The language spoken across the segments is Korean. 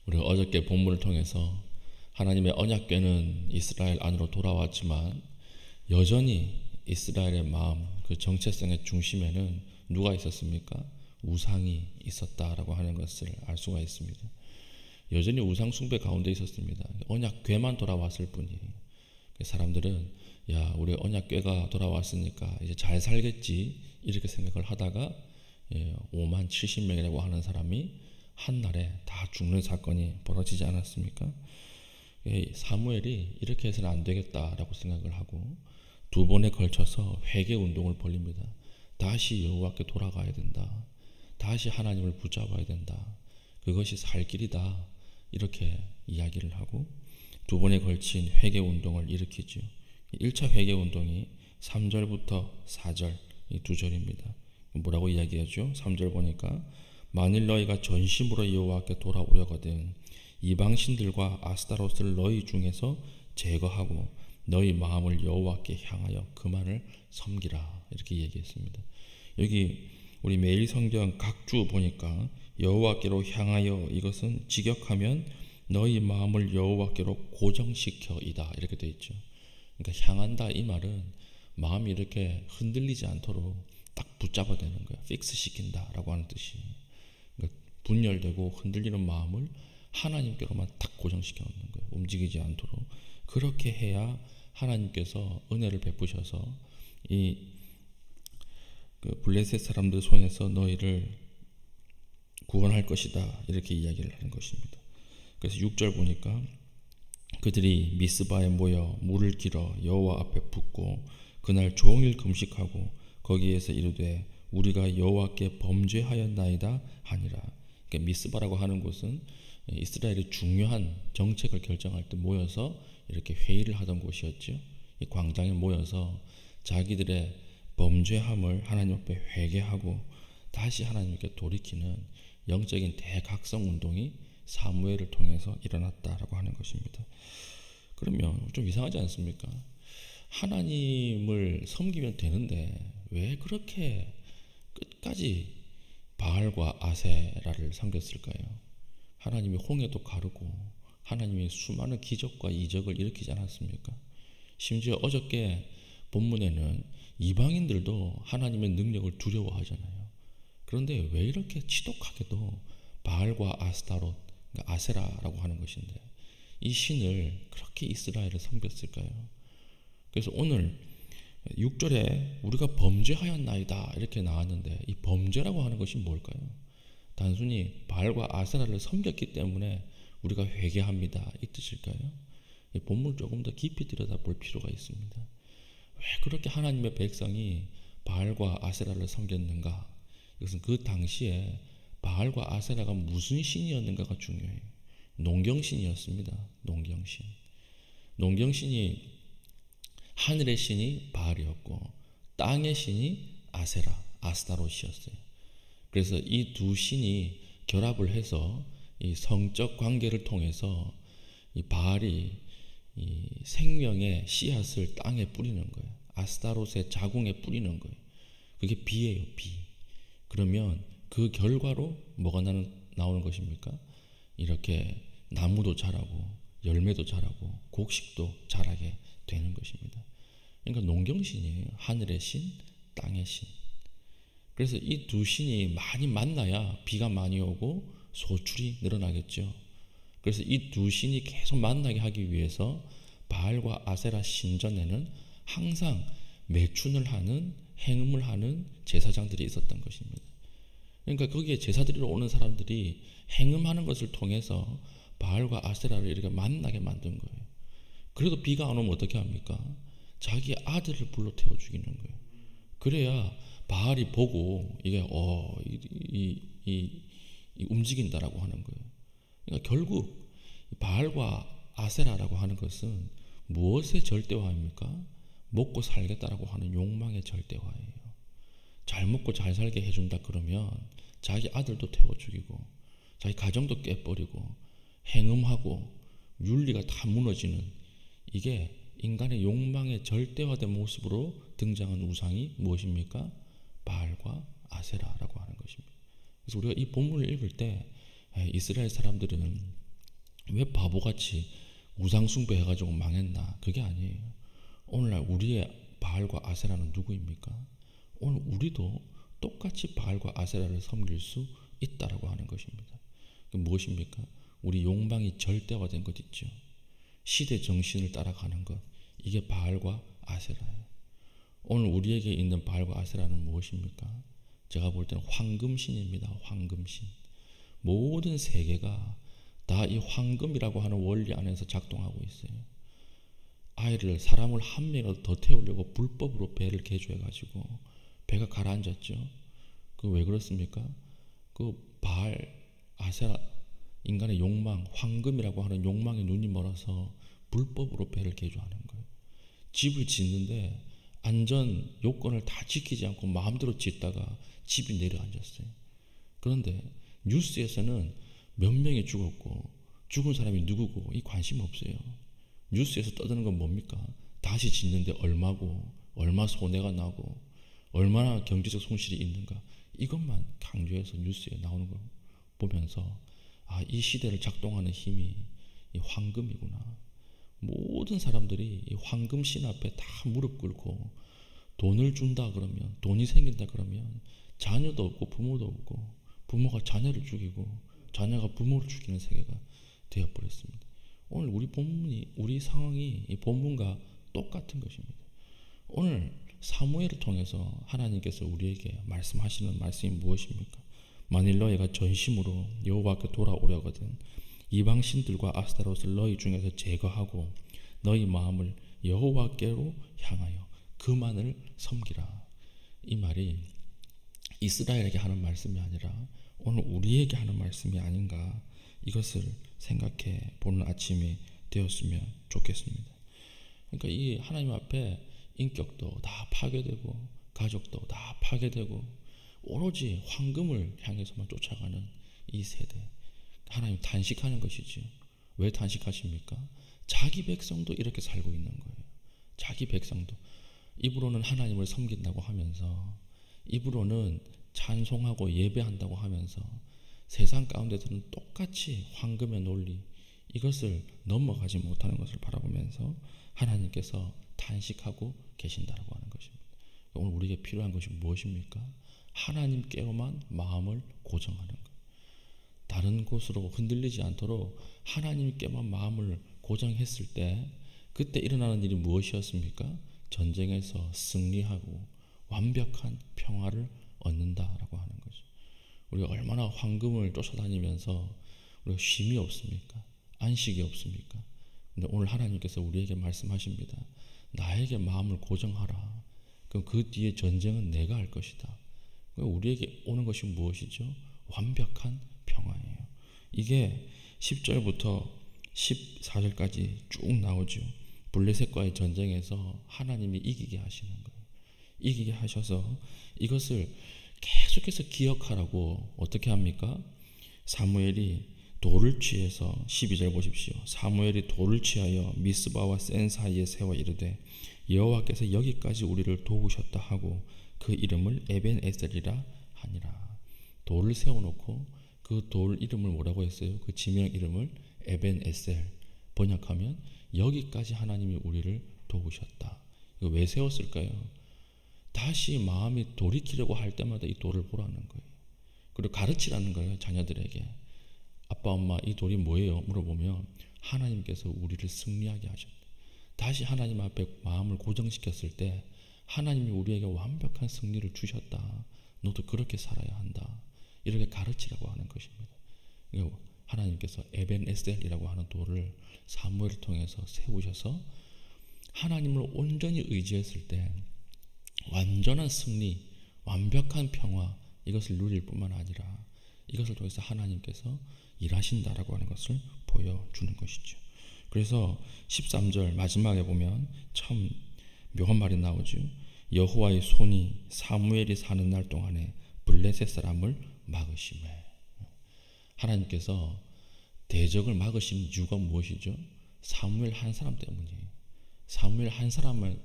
우리가 어저께 본문을 통해서 하나님의 언약궤는 이스라엘 안으로 돌아왔지만 여전히 이스라엘의 마음, 그 정체성의 중심에는 누가 있었습니까? 우상이 있었다라고 하는 것을 알 수가 있습니다. 여전히 우상 숭배 가운데 있었습니다. 언약궤만 돌아왔을 뿐이에요. 사람들은 야, 우리 언약궤가 돌아왔으니까 이제 잘 살겠지 이렇게 생각을 하다가 5만 70명이라고 하는 사람이 한날에 다 죽는 사건이 벌어지지 않았습니까? 사무엘이 이렇게 해서는 안 되겠다라고 생각을 하고 두 번에 걸쳐서 회개 운동을 벌립니다. 다시 여호와께 돌아가야 된다. 다시 하나님을 붙잡아야 된다. 그것이 살 길이다. 이렇게 이야기를 하고 두 번에 걸친 회개 운동을 일으키죠. 1차 회개 운동이 3절부터 4절 이 두 절입니다. 뭐라고 이야기하죠? 3절 보니까 만일 너희가 전심으로 여호와께 돌아오려거든 이방 신들과 아스타롯을 너희 중에서 제거하고 너희 마음을 여호와께 향하여 그만을 섬기라 이렇게 얘기했습니다. 여기 우리 매일 성경 각 주 보니까 여호와께로 향하여 이것은 직역하면 너희 마음을 여호와께로 고정시켜이다 이렇게 돼 있죠. 그러니까 향한다 이 말은 마음이 이렇게 흔들리지 않도록 딱 붙잡아야 되는 거야. 픽스 시킨다라고 하는 뜻이. 그러니까 분열되고 흔들리는 마음을 하나님께로만 딱 고정시켜 놓는 거예요. 움직이지 않도록. 그렇게 해야 하나님께서 은혜를 베푸셔서 그 블레셋 사람들 손에서 너희를 구원할 것이다 이렇게 이야기를 하는 것입니다. 그래서 6절 보니까 그들이 미스바에 모여 물을 길어 여호와 앞에 붓고 그날 종일 금식하고 거기에서 이르되 우리가 여호와께 범죄하였나이다 하니라. 그러니까 미스바라고 하는 곳은 이스라엘의 중요한 정책을 결정할 때 모여서 이렇게 회의를 하던 곳이었죠. 이 광장에 모여서 자기들의 범죄함을 하나님 앞에 회개하고 다시 하나님께 돌이키는 영적인 대각성 운동이 사무엘을 통해서 일어났다라고 하는 것입니다. 그러면 좀 이상하지 않습니까? 하나님을 섬기면 되는데 왜 그렇게 끝까지 바알과 아세라를 섬겼을까요? 하나님이 홍해도 가르고 하나님이 수많은 기적과 이적을 일으키지 않았습니까? 심지어 어저께 본문에는 이방인들도 하나님의 능력을 두려워하잖아요. 그런데 왜 이렇게 지독하게도 바알과 아스타롯, 그러니까 아세라라고 하는 것인데 이 신을 그렇게 이스라엘을 섬겼을까요? 그래서 오늘 6절에 우리가 범죄하였나이다 이렇게 나왔는데 이 범죄라고 하는 것이 뭘까요? 단순히 바알과 아세라를 섬겼기 때문에 우리가 회개합니다 이 뜻일까요? 이 본문을 조금 더 깊이 들여다볼 필요가 있습니다. 왜 그렇게 하나님의 백성이 바알과 아세라를 섬겼는가? 이것은 그 당시에 바알과 아세라가 무슨 신이었는가가 중요해요. 농경신이었습니다. 농경신. 농경신이 하늘의 신이 바알이었고 땅의 신이 아세라, 아스타롯이었어요. 그래서 이 두 신이 결합을 해서 이 성적 관계를 통해서 이 바알이 이 생명의 씨앗을 땅에 뿌리는 거예요. 아스타롯의 자궁에 뿌리는 거예요. 그게 비예요, 비. 그러면 그 결과로 뭐가 나오는 것입니까? 이렇게 나무도 자라고 열매도 자라고 곡식도 자라게 되는 것입니다. 그러니까 농경신이에요. 하늘의 신, 땅의 신. 그래서 이 두 신이 많이 만나야 비가 많이 오고 소출이 늘어나겠죠. 그래서 이 두 신이 계속 만나게 하기 위해서 바알과 아세라 신전에는 항상 매춘을 하는 행음을 하는 제사장들이 있었던 것입니다. 그러니까 거기에 제사 드리러 오는 사람들이 행음하는 것을 통해서 바알과 아세라를 이렇게 만나게 만든 거예요. 그래도 비가 안 오면 어떻게 합니까? 자기 아들을 불러 태워 죽이는 거예요. 그래야 바알이 보고 이게 움직인다라고 하는 거예요. 그러니까 결국 바알과 아세라라고 하는 것은 무엇의 절대화입니까? 먹고 살겠다라고 하는 욕망의 절대화예요. 잘 먹고 잘 살게 해준다 그러면 자기 아들도 태워 죽이고 자기 가정도 깨버리고 행음하고 윤리가 다 무너지는 이게 인간의 욕망의 절대화된 모습으로 등장한 우상이 무엇입니까? 바알과 아세라라고 하는 것입니다. 그래서 우리가 이 본문을 읽을 때 이스라엘 사람들은 왜 바보같이 우상숭배 해가지고 망했나? 그게 아니에요. 오늘날 우리의 바알과 아세라는 누구입니까? 오늘 우리도 똑같이 바알과 아세라를 섬길 수 있다라고 하는 것입니다. 그 무엇입니까? 우리 욕망이 절대화된 것 있죠. 시대 정신을 따라가는 것. 이게 바알과 아세라예요. 오늘 우리에게 있는 바알과 아세라는 무엇입니까? 제가 볼 때는 황금신입니다. 황금신. 모든 세계가 다 이 황금이라고 하는 원리 안에서 작동하고 있어요. 아이를, 사람을 한 명이라도 더 태우려고 불법으로 배를 개조해가지고 배가 가라앉았죠. 그 왜 그렇습니까? 그 바알, 아세라, 인간의 욕망, 황금이라고 하는 욕망의 눈이 멀어서 불법으로 배를 개조하는 거예요. 집을 짓는데 안전 요건을 다 지키지 않고 마음대로 짓다가 집이 내려앉았어요. 그런데 뉴스에서는 몇 명이 죽었고 죽은 사람이 누구고 이 관심 없어요. 뉴스에서 떠드는 건 뭡니까? 다시 짓는데 얼마고 얼마 손해가 나고 얼마나 경제적 손실이 있는가, 이것만 강조해서 뉴스에 나오는 걸 보면서 이 시대를 작동하는 힘이 이 황금이구나. 모든 사람들이 이 황금신 앞에 다 무릎 꿇고 돈을 준다 그러면, 돈이 생긴다 그러면 자녀도 없고 부모도 없고 부모가 자녀를 죽이고 자녀가 부모를 죽이는 세계가 되어버렸습니다. 오늘 우리 본문이, 우리 상황이 이 본문과 똑같은 것입니다. 오늘 사무엘을 통해서 하나님께서 우리에게 말씀하시는 말씀이 무엇입니까? 만일 너희가 전심으로 여호와께 돌아오려거든 이방 신들과 아스타롯을 너희 중에서 제거하고 너희 마음을 여호와께로 향하여 그만을 섬기라. 이 말이 이스라엘에게 하는 말씀이 아니라 오늘 우리에게 하는 말씀이 아닌가, 이것을 생각해 보는 아침이 되었으면 좋겠습니다. 그러니까 이 하나님 앞에 인격도 다 파괴되고 가족도 다 파괴되고 오로지 황금을 향해서만 쫓아가는 이 세대, 하나님 단식하는 것이죠. 왜 단식하십니까? 자기 백성도 이렇게 살고 있는 거예요. 자기 백성도 입으로는 하나님을 섬긴다고 하면서, 입으로는 찬송하고 예배한다고 하면서 세상 가운데서는 똑같이 황금의 논리, 이것을 넘어가지 못하는 것을 바라보면서 하나님께서 탄식하고 계신다라고 하는 것입니다. 오늘 우리에게 필요한 것이 무엇입니까? 하나님께로만 마음을 고정하는 것. 다른 곳으로 흔들리지 않도록 하나님께만 마음을 고정했을 때 그때 일어나는 일이 무엇이었습니까? 전쟁에서 승리하고 완벽한 평화를 얻는다라고 하는 거죠. 우리가 얼마나 황금을 쫓아다니면서 우리가 쉼이 없습니까? 안식이 없습니까? 근데 오늘 하나님께서 우리에게 말씀하십니다. 나에게 마음을 고정하라. 그럼 그 뒤에 전쟁은 내가 할 것이다. 우리에게 오는 것이 무엇이죠? 완벽한 평화예요. 이게 10절부터 14절까지 쭉 나오죠. 블레셋과의 전쟁에서 하나님이 이기게 하시는 거예요. 이기게 하셔서 이것을 계속해서 기억하라고 어떻게 합니까? 사무엘이 돌을 취해서 12절 보십시오. 사무엘이 돌을 취하여 미스바와 센 사이에 세워 이르되 여호와께서 여기까지 우리를 도우셨다 하고 그 이름을 에벤에셀이라 하니라. 돌을 세워놓고 그 돌 이름을 뭐라고 했어요? 그 지명 이름을 에벤에셀, 번역하면 여기까지 하나님이 우리를 도우셨다. 이거 왜 세웠을까요? 다시 마음이 돌이키려고 할 때마다 이 돌을 보라는 거예요. 그리고 가르치라는 거예요. 자녀들에게. 아빠 엄마 이 돌이 뭐예요? 물어보면 하나님께서 우리를 승리하게 하셨다. 다시 하나님 앞에 마음을 고정시켰을 때 하나님이 우리에게 완벽한 승리를 주셨다. 너도 그렇게 살아야 한다. 이렇게 가르치라고 하는 것입니다. 하나님께서 에벤에셀이라고 하는 돌을 사무엘을 통해서 세우셔서 하나님을 온전히 의지했을 때 완전한 승리, 완벽한 평화, 이것을 누릴 뿐만 아니라 이것을 통해서 하나님께서 일하신다라고 하는 것을 보여주는 것이죠. 그래서 13절 마지막에 보면 참 묘한 말이 나오죠. 여호와의 손이 사무엘이 사는 날 동안에 블레셋 사람을 막으시매. 하나님께서 대적을 막으신 이유가 무엇이죠? 사무엘 한 사람 때문이에요. 사무엘 한 사람의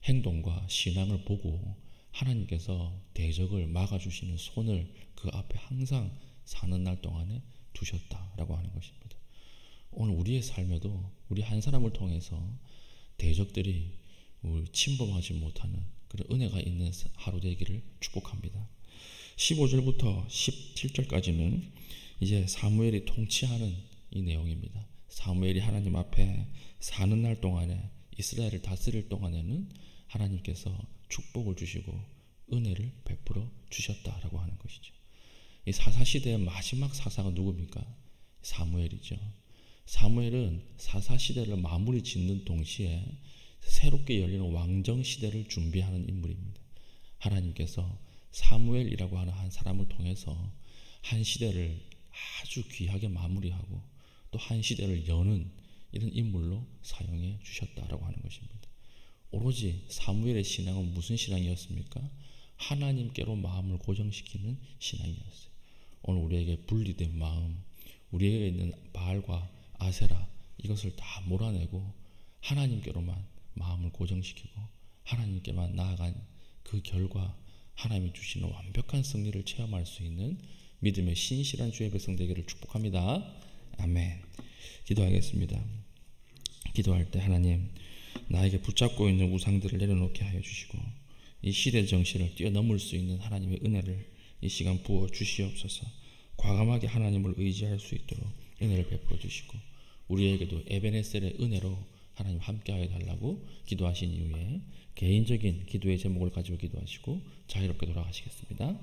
행동과 신앙을 보고 하나님께서 대적을 막아주시는 손을 그 앞에 항상 사는 날 동안에 두셨다라고 하는 것입니다. 오늘 우리의 삶에도 우리 한 사람을 통해서 대적들이 우리 침범하지 못하는 그런 은혜가 있는 하루 되기를 축복합니다. 15절부터 17절까지는 이제 사무엘이 통치하는 이 내용입니다. 사무엘이 하나님 앞에 사는 날 동안에, 이스라엘을 다스릴 동안에는 하나님께서 축복을 주시고 은혜를 베풀어 주셨다라고 하는 것이죠. 이 사사시대의 마지막 사사가 누굽니까? 사무엘이죠. 사무엘은 사사시대를 마무리 짓는 동시에 새롭게 열리는 왕정시대를 준비하는 인물입니다. 하나님께서 사무엘이라고 하는 한 사람을 통해서 한 시대를 아주 귀하게 마무리하고 또 한 시대를 여는 이런 인물로 사용해 주셨다라고 하는 것입니다. 오로지 사무엘의 신앙은 무슨 신앙이었습니까? 하나님께로 마음을 고정시키는 신앙이었어요. 오늘 우리에게 분리된 마음, 우리에게 있는 바알과 아세라, 이것을 다 몰아내고 하나님께로만 마음을 고정시키고 하나님께만 나아간 그 결과 하나님이 주시는 완벽한 승리를 체험할 수 있는 믿음의 신실한 주의 백성 되기를 축복합니다. 아멘. 기도하겠습니다. 기도할 때 하나님, 나에게 붙잡고 있는 우상들을 내려놓게 하여 주시고 이 시대 정신을 뛰어넘을 수 있는 하나님의 은혜를 이 시간 부어 주시옵소서. 과감하게 하나님을 의지할 수 있도록 은혜를 베풀어 주시고 우리에게도 에베네셀의 은혜로 하나님 함께하여 달라고 기도하신 이후에 개인적인 기도의 제목을 가지고 기도하시고 자유롭게 돌아가시겠습니다.